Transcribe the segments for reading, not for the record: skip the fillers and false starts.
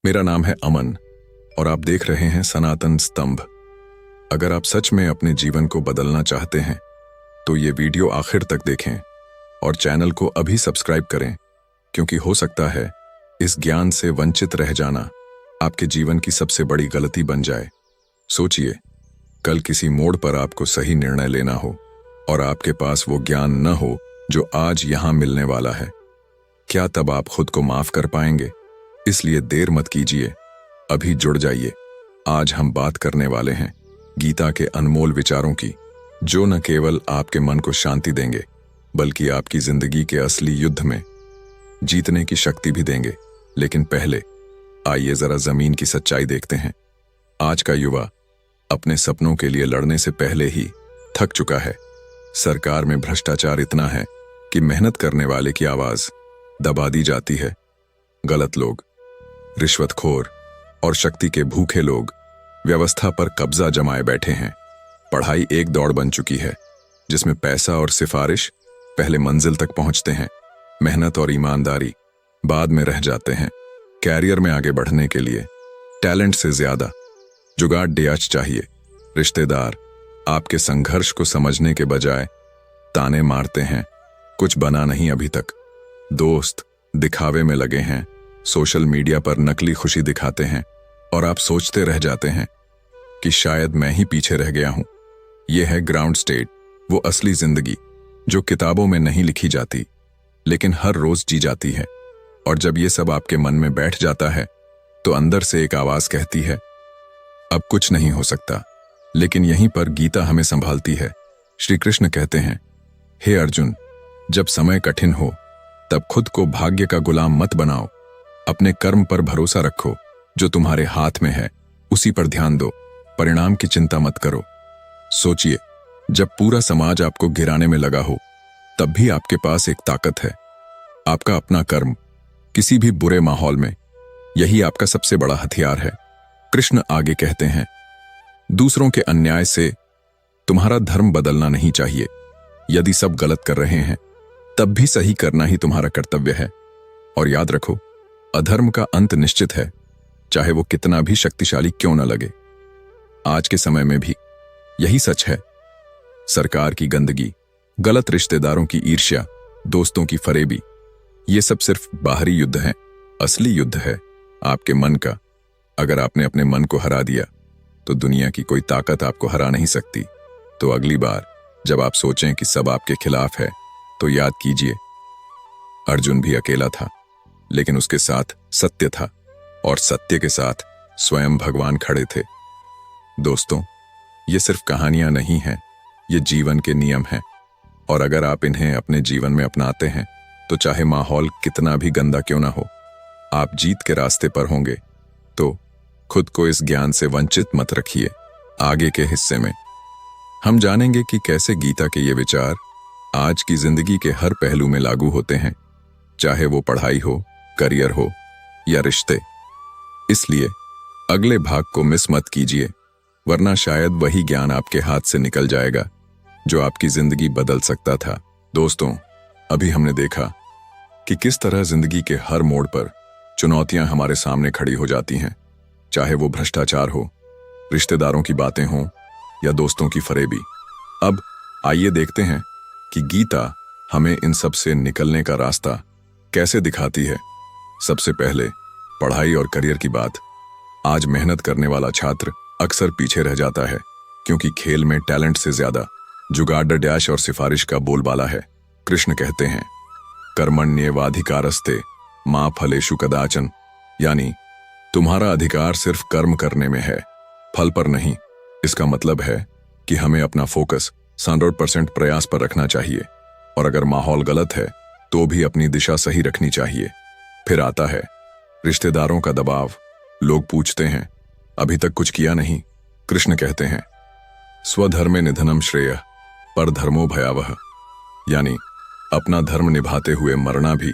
मेरा नाम है अमन और आप देख रहे हैं सनातन स्तंभ। अगर आप सच में अपने जीवन को बदलना चाहते हैं तो ये वीडियो आखिर तक देखें और चैनल को अभी सब्सक्राइब करें, क्योंकि हो सकता है इस ज्ञान से वंचित रह जाना आपके जीवन की सबसे बड़ी गलती बन जाए। सोचिए, कल किसी मोड़ पर आपको सही निर्णय लेना हो और आपके पास वो ज्ञान न हो जो आज यहां मिलने वाला है। क्या तब आप खुद को माफ कर पाएंगे? इसलिए देर मत कीजिए, अभी जुड़ जाइए। आज हम बात करने वाले हैं गीता के अनमोल विचारों की, जो न केवल आपके मन को शांति देंगे बल्कि आपकी जिंदगी के असली युद्ध में जीतने की शक्ति भी देंगे। लेकिन पहले आइए जरा जमीन की सच्चाई देखते हैं। आज का युवा अपने सपनों के लिए लड़ने से पहले ही थक चुका है। सरकार में भ्रष्टाचार इतना है कि मेहनत करने वाले की आवाज दबा दी जाती है। गलत लोग, रिश्वतखोर और शक्ति के भूखे लोग व्यवस्था पर कब्जा जमाए बैठे हैं। पढ़ाई एक दौड़ बन चुकी है जिसमें पैसा और सिफारिश पहले मंजिल तक पहुंचते हैं, मेहनत और ईमानदारी बाद में रह जाते हैं। कैरियर में आगे बढ़ने के लिए टैलेंट से ज्यादा जुगाड़ डियाच चाहिए। रिश्तेदार आपके संघर्ष को समझने के बजाय ताने मारते हैं, कुछ बना नहीं अभी तक। दोस्त दिखावे में लगे हैं, सोशल मीडिया पर नकली खुशी दिखाते हैं और आप सोचते रह जाते हैं कि शायद मैं ही पीछे रह गया हूं। यह है ग्राउंड स्टेट, वो असली जिंदगी जो किताबों में नहीं लिखी जाती लेकिन हर रोज जी जाती है। और जब ये सब आपके मन में बैठ जाता है तो अंदर से एक आवाज कहती है, अब कुछ नहीं हो सकता। लेकिन यहीं पर गीता हमें संभालती है। श्री कृष्ण कहते हैं, हे अर्जुन, जब समय कठिन हो तब खुद को भाग्य का गुलाम मत बनाओ। अपने कर्म पर भरोसा रखो, जो तुम्हारे हाथ में है उसी पर ध्यान दो, परिणाम की चिंता मत करो। सोचिए, जब पूरा समाज आपको गिराने में लगा हो तब भी आपके पास एक ताकत है, आपका अपना कर्म। किसी भी बुरे माहौल में यही आपका सबसे बड़ा हथियार है। कृष्ण आगे कहते हैं, दूसरों के अन्याय से तुम्हारा धर्म बदलना नहीं चाहिए। यदि सब गलत कर रहे हैं तब भी सही करना ही तुम्हारा कर्तव्य है। और याद रखो, अधर्म का अंत निश्चित है, चाहे वो कितना भी शक्तिशाली क्यों न लगे। आज के समय में भी यही सच है। सरकार की गंदगी, गलत रिश्तेदारों की ईर्ष्या, दोस्तों की फरेबी, ये सब सिर्फ बाहरी युद्ध है। असली युद्ध है आपके मन का। अगर आपने अपने मन को हरा दिया तो दुनिया की कोई ताकत आपको हरा नहीं सकती। तो अगली बार जब आप सोचें कि सब आपके खिलाफ है तो याद कीजिए, अर्जुन भी अकेला था लेकिन उसके साथ सत्य था और सत्य के साथ स्वयं भगवान खड़े थे। दोस्तों, ये सिर्फ कहानियां नहीं हैं, ये जीवन के नियम हैं। और अगर आप इन्हें अपने जीवन में अपनाते हैं तो चाहे माहौल कितना भी गंदा क्यों ना हो, आप जीत के रास्ते पर होंगे। तो खुद को इस ज्ञान से वंचित मत रखिए। आगे के हिस्से में हम जानेंगे कि कैसे गीता के ये विचार आज की जिंदगी के हर पहलू में लागू होते हैं, चाहे वो पढ़ाई हो, करियर हो या रिश्ते। इसलिए अगले भाग को मिस मत कीजिए, वरना शायद वही ज्ञान आपके हाथ से निकल जाएगा जो आपकी जिंदगी बदल सकता था। दोस्तों, अभी हमने देखा कि किस तरह जिंदगी के हर मोड़ पर चुनौतियां हमारे सामने खड़ी हो जाती हैं, चाहे वो भ्रष्टाचार हो, रिश्तेदारों की बातें हों या दोस्तों की फरेबी। अब आइए देखते हैं कि गीता हमें इन सब से निकलने का रास्ता कैसे दिखाती है। सबसे पहले पढ़ाई और करियर की बात। आज मेहनत करने वाला छात्र अक्सर पीछे रह जाता है क्योंकि खेल में टैलेंट से ज्यादा जुगाड़, डैश और सिफारिश का बोलबाला है। कृष्ण कहते हैं, कर्मण्येवाधिकारस्ते मा फलेषु कदाचन, यानी तुम्हारा अधिकार सिर्फ कर्म करने में है, फल पर नहीं। इसका मतलब है कि हमें अपना फोकस 100% प्रयास पर रखना चाहिए और अगर माहौल गलत है तो भी अपनी दिशा सही रखनी चाहिए। फिर आता है रिश्तेदारों का दबाव। लोग पूछते हैं, अभी तक कुछ किया नहीं? कृष्ण कहते हैं, स्वधर्मे निधनम श्रेयः परधर्मो भयावह, यानी अपना धर्म निभाते हुए मरना भी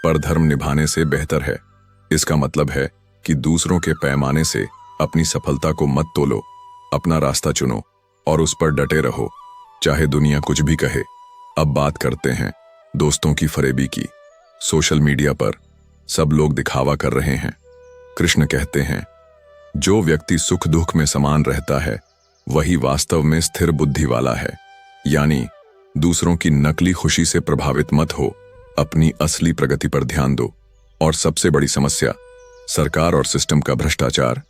परधर्म निभाने से बेहतर है। इसका मतलब है कि दूसरों के पैमाने से अपनी सफलता को मत तोलो, अपना रास्ता चुनो और उस पर डटे रहो, चाहे दुनिया कुछ भी कहे। अब बात करते हैं दोस्तों की फरेबी की। सोशल मीडिया पर सब लोग दिखावा कर रहे हैं, कृष्ण कहते हैं, जो व्यक्ति सुख दुख में समान रहता है वही वास्तव में स्थिर बुद्धि वाला है। यानी दूसरों की नकली खुशी से प्रभावित मत हो, अपनी असली प्रगति पर ध्यान दो। और सबसे बड़ी समस्या, सरकार और सिस्टम का भ्रष्टाचार।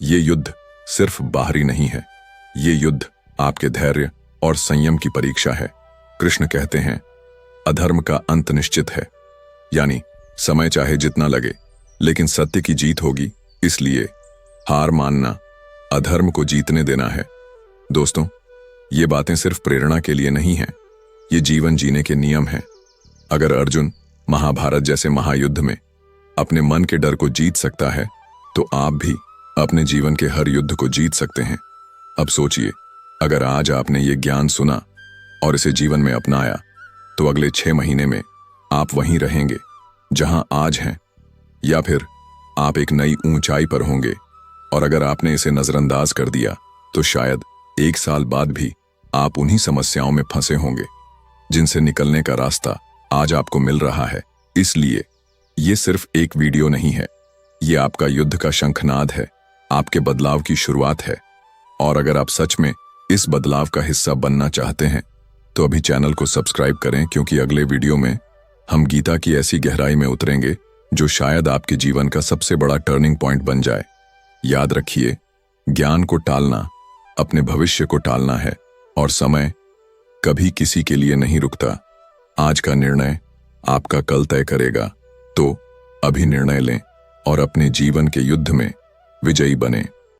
ये युद्ध सिर्फ बाहरी नहीं है, ये युद्ध आपके धैर्य और संयम की परीक्षा है। कृष्ण कहते हैं, अधर्म का अंत निश्चित है, यानी समय चाहे जितना लगे लेकिन सत्य की जीत होगी। इसलिए हार मानना, अधर्म को जीतने देना है। दोस्तों, ये बातें सिर्फ प्रेरणा के लिए नहीं हैं, ये जीवन जीने के नियम हैं। अगर अर्जुन महाभारत जैसे महायुद्ध में अपने मन के डर को जीत सकता है, तो आप भी अपने जीवन के हर युद्ध को जीत सकते हैं। अब सोचिए, अगर आज आपने ये ज्ञान सुना और इसे जीवन में अपनाया, तो अगले 6 महीने में आप वहीं रहेंगे जहां आज हैं, या फिर आप एक नई ऊंचाई पर होंगे। और अगर आपने इसे नजरअंदाज कर दिया, तो शायद 1 साल बाद भी आप उन्हीं समस्याओं में फंसे होंगे जिनसे निकलने का रास्ता आज आपको मिल रहा है। इसलिए ये सिर्फ एक वीडियो नहीं है, ये आपका युद्ध का शंखनाद है, आपके बदलाव की शुरुआत है। और अगर आप सच में इस बदलाव का हिस्सा बनना चाहते हैं, तो अभी चैनल को सब्सक्राइब करें, क्योंकि अगले वीडियो में हम गीता की ऐसी गहराई में उतरेंगे जो शायद आपके जीवन का सबसे बड़ा टर्निंग पॉइंट बन जाए। याद रखिए, ज्ञान को टालना अपने भविष्य को टालना है, और समय कभी किसी के लिए नहीं रुकता। आज का निर्णय आपका कल तय करेगा। तो अभी निर्णय लें और अपने जीवन के युद्ध में विजयी बने।